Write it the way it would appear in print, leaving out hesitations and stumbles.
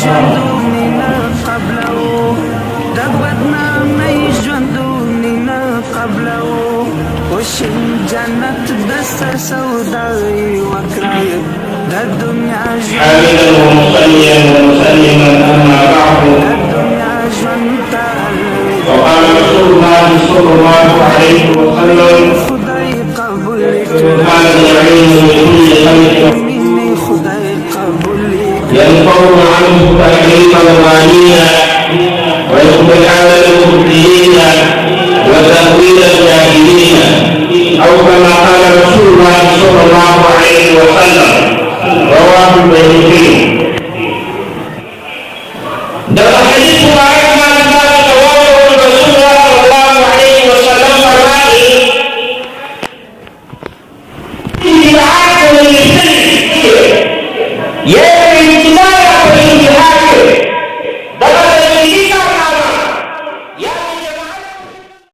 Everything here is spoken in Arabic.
ژوندونینا قبلو دغبتنا مې ژوندونینا قبلو وشم جنت دست سوداوي وکړای د دنیا حامدا ومصليا ومسلما اما بعد. وقال رسول الله صلى الله عليه وسلم: ما يعين لكل خلق ينفر عنه تكليف الغالين ويخبر عمل المبتلين وتأويل الجاهلين، أو كما قال رسول الله صلى الله عليه وسلم. رواه البيهقي.